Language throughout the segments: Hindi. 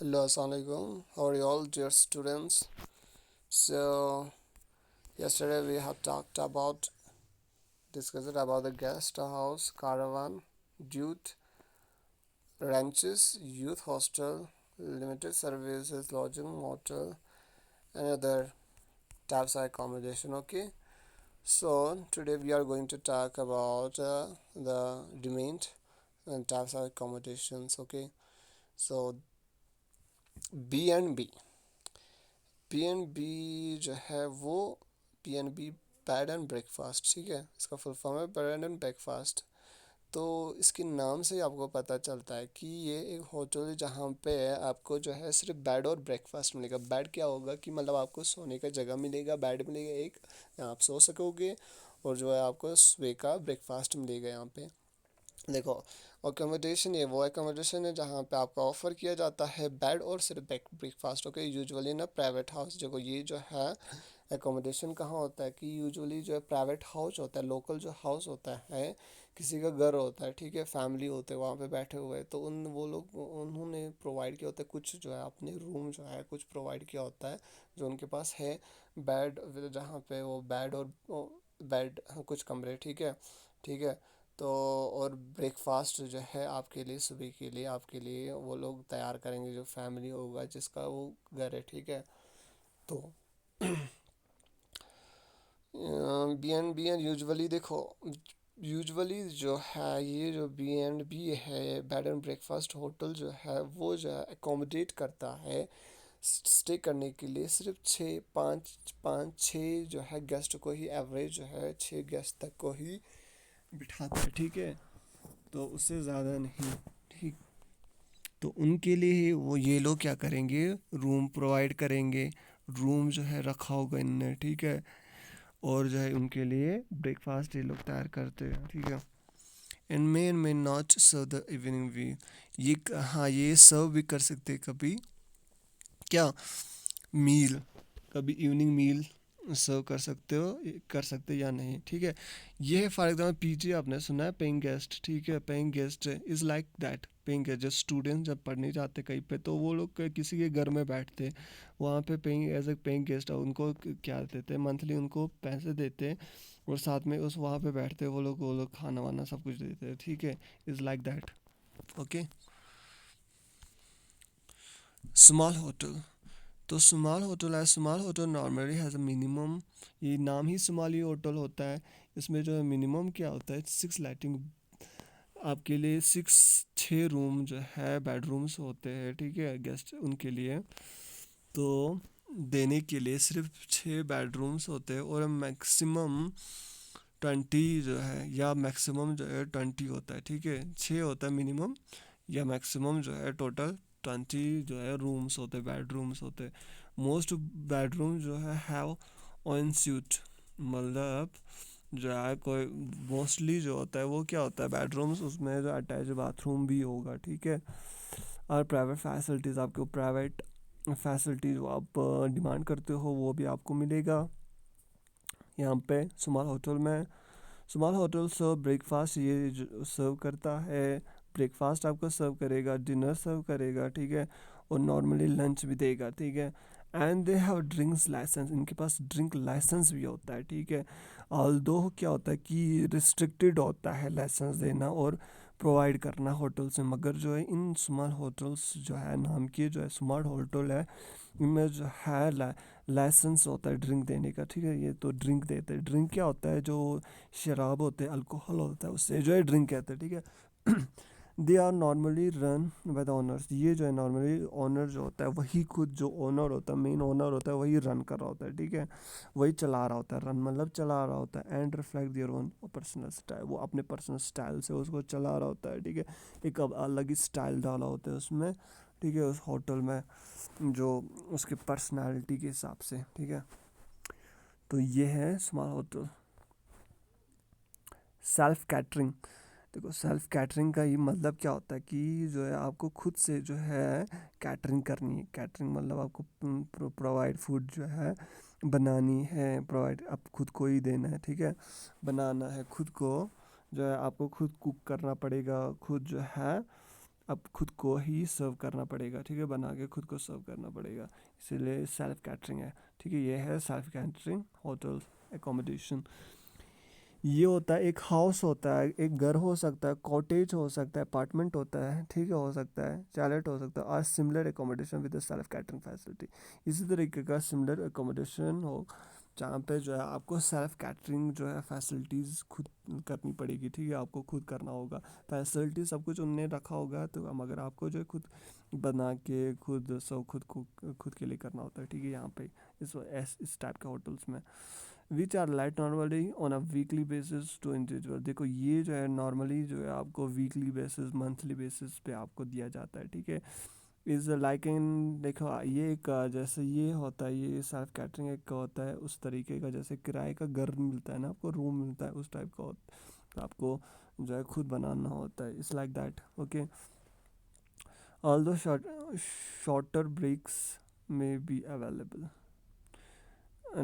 Hello, Assalamualaikum. How are you all, dear students? So, yesterday we have talked about, discussed about the guest house, caravan, youth ranches, youth hostel, limited services, lodging, motel, and other types of accommodation. Okay. So, today we are going to talk about the demand and types of accommodations. Okay. So, B&B. PNB जो है वो पीएनबी बेड एंड ब्रेकफास्ट, ठीक है, इसका फुल फॉर्म है बेड एंड ब्रेकफास्ट। तो इसके नाम से ही आपको पता चलता है कि ये एक होटल है जहाँ पे आपको जो है सिर्फ बेड और ब्रेकफास्ट मिलेगा। बेड क्या होगा कि मतलब आपको सोने का जगह मिलेगा, बेड मिलेगा एक, यहाँ आप सो सकोगे, और जो है आपको सुबह का ब्रेकफास्ट मिलेगा यहाँ पे। देखो, अकोमोडेशन ये वो अकोमोडेशन है जहाँ पे आपको ऑफर किया जाता है बेड और सिर्फ ब्रेकफास्ट। ओके, यूजुअली ना प्राइवेट हाउस, देखो ये जो है एकोमोडेशन कहाँ होता है कि यूजुअली जो है प्राइवेट हाउस होता है, लोकल जो हाउस होता है, किसी का घर होता है, ठीक है, फैमिली होते हैं वहाँ पे बैठे हुए, तो उन वो लोग उन्होंने प्रोवाइड किया होता है कुछ जो है अपने रूम जो है कुछ प्रोवाइड किया होता है जो उनके पास है। बेड, जहाँ पे वो बेड और बेड कुछ कमरे, ठीक है, ठीक है। तो और ब्रेकफास्ट जो है आपके लिए सुबह के लिए आपके लिए वो लोग तैयार करेंगे, जो फैमिली होगा जिसका वो घर है, ठीक है। तो बी एंड यूजुअली देखो, यूजुअली जो है ये जो बी है, बेड एंड ब्रेकफास्ट होटल जो है वो जो है एकोमोडेट करता है स्टे करने के लिए सिर्फ छः पाँच पाँच छः जो है गेस्ट को ही, एवरेज जो है छः गेस्ट तक को ही बिठाता है, ठीक है। तो उससे ज़्यादा नहीं, ठीक। तो उनके लिए ही वो ये लोग क्या करेंगे, रूम प्रोवाइड करेंगे, रूम जो है रखा होगा इनने, ठीक है। और जो है उनके लिए ब्रेकफास्ट ये लोग तैयार करते हैं, ठीक है। And may not serve the evening we, ये हाँ ये सर्व भी कर सकते हैं कभी, क्या, मील, कभी इवनिंग मील सर्व कर सकते हो, कर सकते या नहीं, ठीक है। ये है फॉर एग्जाम्पल पीजी, आपने सुना है पेइंग गेस्ट, ठीक है, paying guest is like that. Paying guest जब स्टूडेंट जब पढ़ने जाते कहीं पे तो वो लोग किसी के घर में बैठते, वहाँ पे paying as a paying guest उनको क्या देते हैं, मंथली उनको पैसे देते हैं, और साथ में उस वहाँ पे बैठते वो लोग खाना वाना सब कुछ देते हैं, ठीक है। Is like that. Okay. Small hotel, तो small hotel normally has a minimum, ये नाम ही स्मॉल ही होटल होता है। इसमें जो है मिनिमम क्या होता है, सिक्स लाइटिंग, आपके लिए सिक्स छः रूम जो है बेडरूम्स होते हैं, ठीक है, गेस्ट उनके लिए। तो देने के लिए सिर्फ छः बेडरूम्स होते हैं, और मैक्सिमम 20 जो है, या मैक्सिमम जो है 20 होता है, ठीक है। छः होता है मिनिमम, या मैक्सिमम जो है टोटल 20 जो है रूम्स होते हैं, बेडरूम्स होते हैं। मोस्ट बेडरूम जो है हैव ऑन सूट, मतलब जो है कोई मोस्टली जो होता है वो क्या होता है बेडरूम्स, उसमें जो अटैच बाथरूम भी होगा, ठीक है। और प्राइवेट फैसिलिटीज़, आपको प्राइवेट फैसिलिटीज़ जो आप डिमांड करते हो वो भी आपको मिलेगा यहाँ पे स्मॉल होटल में। स्मॉल होटल सर्व ब्रेकफास्ट, ये सर्व करता है, ब्रेकफास्ट आपको सर्व करेगा, डिनर सर्व करेगा, ठीक है, और नॉर्मली लंच भी देगा, ठीक है। And they have drinks licence, इनके पास ड्रिंक लाइसेंस भी होता है, ठीक है। ऑल्दो क्या होता है कि रिस्ट्रिक्टेड होता है लाइसेंस देना और प्रोवाइड करना होटल से, मगर जो है इन स्मॉल होटल्स जो है नाम की जो है स्मॉल होटल है, इनमें जो है लाइसेंस होता है ड्रिंक देने का, ठीक है। ये तो ड्रिंक देते हैं, ड्रिंक क्या होता है, जो शराब होते हैं, अल्कोहल होता है, उससे जो है ड्रिंक कहते हैं, ठीक है। They are normally run by the owners, ये जो है नॉर्मली ओनर जो होता है वही खुद जो ओनर होता है, मेन ओनर होता है, वही रन कर रहा होता है, ठीक है, वही चला रहा होता है, रन मतलब चला रहा होता है। And reflect their own personal style, वो अपने पर्सनल स्टाइल से उसको चला रहा होता है, ठीक है। एक अब अलग ही स्टाइल डाला होता है उसमें, ठीक है, उस होटल में, जो उसके पर्सनालिटी के हिसाब से, ठीक है। तो ये है स्मॉल होटल। सेल्फ कैटरिंग, देखो सेल्फ कैटरिंग का ये मतलब क्या होता है कि जो है आपको खुद से जो है कैटरिंग करनी है। कैटरिंग मतलब आपको प्रोवाइड फूड जो है बनानी है, प्रोवाइड आप खुद को ही देना है, ठीक है, बनाना है खुद को, जो है आपको खुद कुक करना पड़ेगा, खुद जो है अब खुद को ही सर्व करना पड़ेगा, ठीक है, बना के खुद को सर्व करना पड़ेगा, इसीलिए सेल्फ कैटरिंग है, ठीक है। ये है सेल्फ कैटरिंग होटल एकोमोडेशन। ये होता है, एक हाउस होता है, एक घर हो सकता है, कॉटेज हो सकता है, अपार्टमेंट होता है, ठीक है, हो सकता है चैलेट हो सकता है, और similar accommodation with self catering facility. इसी तरीके का सिमिलर एकोमोडेशन हो जहाँ पे जो है आपको सेल्फ कैटरिंग जो है फैसिलिटीज़ खुद करनी पड़ेगी, ठीक है, आपको खुद करना होगा। फैसिलिटी सब कुछ उनने रखा होगा, तो मगर आपको जो है खुद बना के खुद सब खुद को खुद के लिए करना होता है, ठीक है। यहाँ पे इस टाइप के होटल्स में which are light normally on a weekly basis to individual. देखो ये जो है नॉर्मली जो है आपको वीकली बेसिस मंथली बेसिस पे आपको दिया जाता है, ठीक है। इज़ लाइक इन, देखो ये एक जैसे ये होता है, ये सेल्फ कैटरिंग एक होता है उस तरीके का, जैसे किराए का घर मिलता है ना आपको, रूम मिलता है, उस टाइप का होता है, तो आपको जो है खुद बनाना होता है, it's like that, okay. Although shorter breaks में बी अवेलेबल,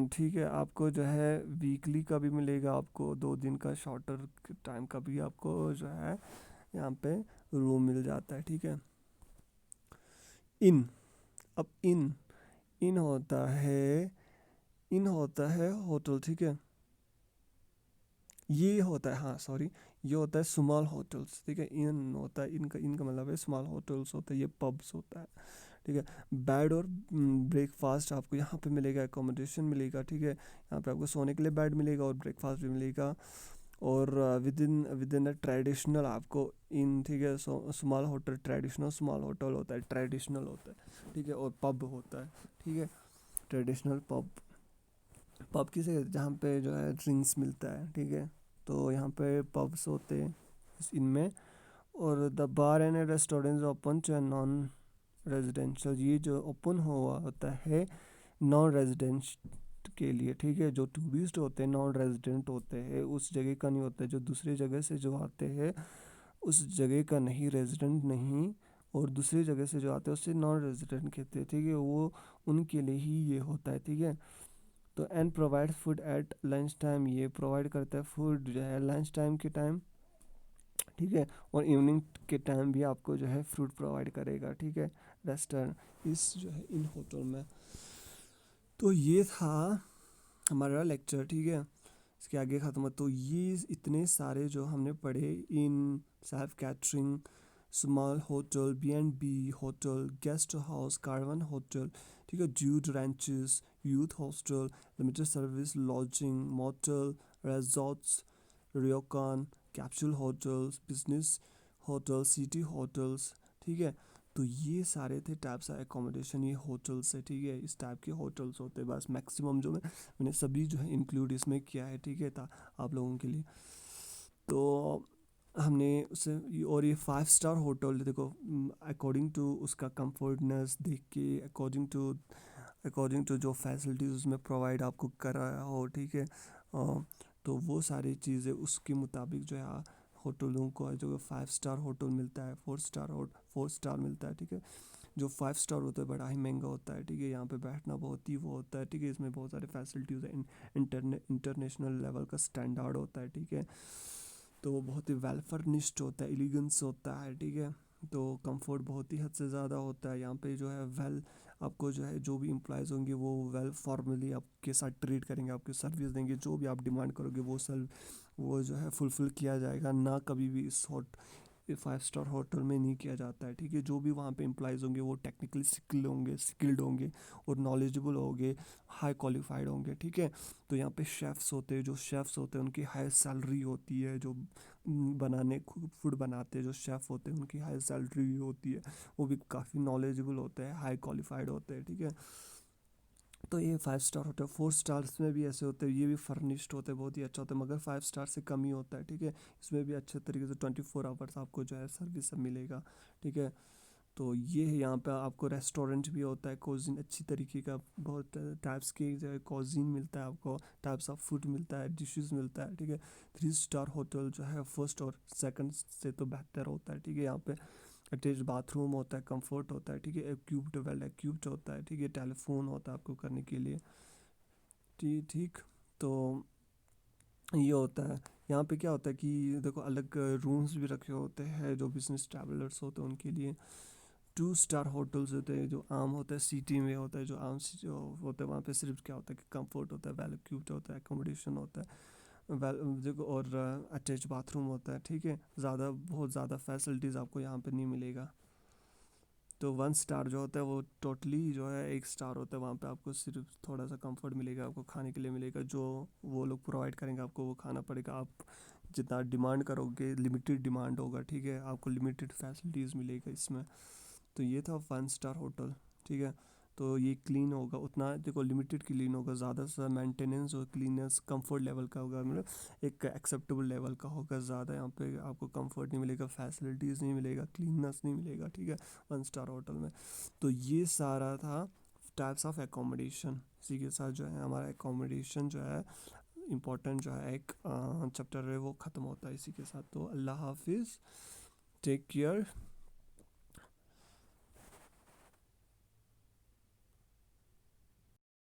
ठीक है, आपको जो है वीकली का भी मिलेगा, आपको 2 दिन का शॉर्टर टाइम का भी आपको जो है यहाँ पे रूम मिल जाता है, ठीक है। इन, अब इन होता है, इन होता है होटल, ठीक है। ये होता है, हाँ सॉरी, ये होता है स्मॉल होटल्स, ठीक है। इन होता है, इनका इनका मतलब है स्मॉल होटल्स होता है, ये पब्स होता है, ठीक है। बेड और ब्रेकफास्ट आपको यहाँ पे मिलेगा, एकोमोडेशन मिलेगा, ठीक है। यहाँ पे आपको सोने के लिए बेड मिलेगा और ब्रेकफास्ट भी मिलेगा, और विद इन अ ट्रेडिशनल आपको इन, ठीक है। Small hotel traditional small hotel होता है, ट्रेडिशनल होता है, ठीक है, और पब होता है, ठीक है। ट्रेडिशनल पब, पब किसे, जहाँ पे जो है ड्रिंक्स मिलता है, ठीक है, तो यहाँ पे पब्स होते हैं इनमें। और the bar and restaurants open to non residential, ये जो ओपन हुआ होता है नॉन रेजिडेंट के लिए, ठीक है। जो टूरिस्ट होते हैं नॉन रेजिडेंट होते हैं, उस जगह का नहीं होता है, जो दूसरी जगह से जो आते हैं उस जगह का नहीं, रेजिडेंट नहीं, और दूसरी जगह से जो आते हैं उससे नॉन रेजिडेंट कहते हैं, ठीक है, वो उनके लिए ही ये होता है, ठीक है। तो and provide food at lunch time, ये प्रोवाइड करता है फूड जो है लंच टाइम के टाइम, ठीक है, और इवनिंग के टाइम भी आपको जो है फ्रूट प्रोवाइड करेगा, ठीक है, रेस्टोरेंट इस जो है इन होटल में। तो ये था हमारा लेक्चर, ठीक है, इसके आगे ख़त्म हो। तो ये इतने सारे जो हमने पढ़े, inn, self catering, small hotel, B&B hotel, guest house, caravan hotel, ठीक है, dude ranches, youth hostel, limited service lodging, motel, resorts, ryokan, capsule hotels, business hotel, city hotels, ठीक है। तो ये सारे थे टाइप्स ऑफ एकोमोडेशन, ये होटल्स है, ठीक है, इस टाइप के होटल्स होते हैं, बस मैक्सिमम जो मैंने सभी जो है इंक्लूड इसमें किया है, ठीक है, था आप लोगों के लिए। तो हमने उसे, और ये 5 स्टार होटल देखो, अकॉर्डिंग टू उसका कंफर्टनेस देख के, अकॉर्डिंग टू जो फैसिलिटीज़ उसमें प्रोवाइड आपको कराया हो, ठीक है, तो वो सारी चीज़ें उसके मुताबिक जो है होटलों को जो 5 स्टार होटल मिलता है, 4 स्टार मिलता है, ठीक है। जो 5 स्टार होता है बड़ा ही महंगा होता है, ठीक है, यहाँ पे बैठना बहुत ही वो होता है, ठीक है, इसमें बहुत सारे फैसिलिटीज़ है, इंटरनेशनल लेवल का स्टैंडर्ड होता है, ठीक है। तो वो बहुत ही वेल फर्निश्ड होता है, एलिगेंस होता है, ठीक है। तो कंफर्ट बहुत ही हद से ज़्यादा होता है यहाँ पे जो है, वेल आपको जो है जो भी एम्प्लॉयज़ होंगे वो वेल फॉर्मली आपके साथ ट्रीट करेंगे, आपकी सर्विस देंगे, जो भी आप डिमांड करोगे वो जो है फुलफ़िल किया जाएगा, ना कभी भी इस 5 स्टार होटल में नहीं किया जाता है, ठीक है। जो भी वहाँ पे एम्प्लॉयज़ होंगे वो टेक्निकली स्किल्ड होंगे और नॉलेजेबल होंगे, हाई क्वालिफाइड होंगे, ठीक है। तो यहाँ पे शेफ़्स होते हैं, जो शेफ़्स होते हैं उनकी हाई सैलरी होती है, जो बनाने फूड बनाते हैं जो शेफ़ होते हैं उनकी हाई सैलरी होती है, वो भी काफ़ी नॉलेजेबल होते हैं, हाई क्वालिफाइड होते हैं, ठीक है। तो ये 5 स्टार होता है, 4 स्टार्स में भी ऐसे होते हैं, ये भी फर्निश्ड होते हैं, बहुत ही अच्छा होता है, मगर 5 स्टार से कम ही होता है, ठीक है। इसमें भी अच्छे तरीके से 24 आवर्स आपको जो है सर्विस सब मिलेगा, ठीक है। तो ये है, यहाँ पे आपको रेस्टोरेंट भी होता है, कोजिन अच्छी तरीके का, बहुत टाइप्स के जो है कोजिन मिलता है आपको, टाइप्स ऑफ फूड मिलता है, डिशेस मिलता है, ठीक है। 3 स्टार होटल जो है फर्स्ट और सेकंड से तो बेहतर होता है, ठीक है। यहाँ पे अटैच बाथरूम होता है, कंफर्ट होता है, ठीक है, एक्यूप्ड वेल एक्यूप्ड होता है, ठीक है, टेलीफोन होता है आपको करने के लिए, ठीक ठीक। तो ये होता है, यहाँ पे क्या होता है कि देखो अलग रूम्स भी रखे होते हैं जो बिजनेस ट्रैवलर्स होते हैं उनके लिए। 2 स्टार होटल्स होते हैं जो आम होता है सिटी में होता है, जो आम जो होता है वहाँ पे सिर्फ क्या होता है कि कंफर्ट होता है, वेल इक्विप्ड होता है, एकोमोडेशन होता है, वेल देखो और अटैच बाथरूम होता है, ठीक है। ज़्यादा बहुत ज़्यादा फैसिलिटीज़ आपको यहाँ पे नहीं मिलेगा। तो 1 स्टार जो होता है वो टोटली जो है 1 स्टार होता है, वहाँ पे आपको सिर्फ थोड़ा सा कंफर्ट मिलेगा, आपको खाने के लिए मिलेगा, जो वो लोग प्रोवाइड करेंगे आपको वो खाना पड़ेगा। आप जितना डिमांड करोगे लिमिटेड डिमांड होगा, ठीक है, आपको लिमिटेड फैसिलिटीज़ मिलेगा इसमें। तो ये था 1 स्टार होटल, ठीक है। तो ये क्लीन होगा उतना, देखो लिमिटेड क्लीन होगा, ज़्यादा से मेंटेनेंस और क्लीननेस कंफर्ट लेवल का होगा, मतलब एक एक्सेप्टेबल लेवल का होगा। ज़्यादा यहाँ पे आपको कंफर्ट नहीं मिलेगा, फैसिलिटीज़ नहीं मिलेगा, क्लीननेस नहीं मिलेगा, ठीक है, 1 स्टार होटल में। तो ये सारा था टाइप्स ऑफ एकोमोडेशन। इसी के साथ जो है हमारा एकोमोडेशन जो है इम्पोर्टेंट जो है एक चैप्टर है वो ख़त्म होता है इसी के साथ। तो अल्लाह हाफिज़, टेक केयर।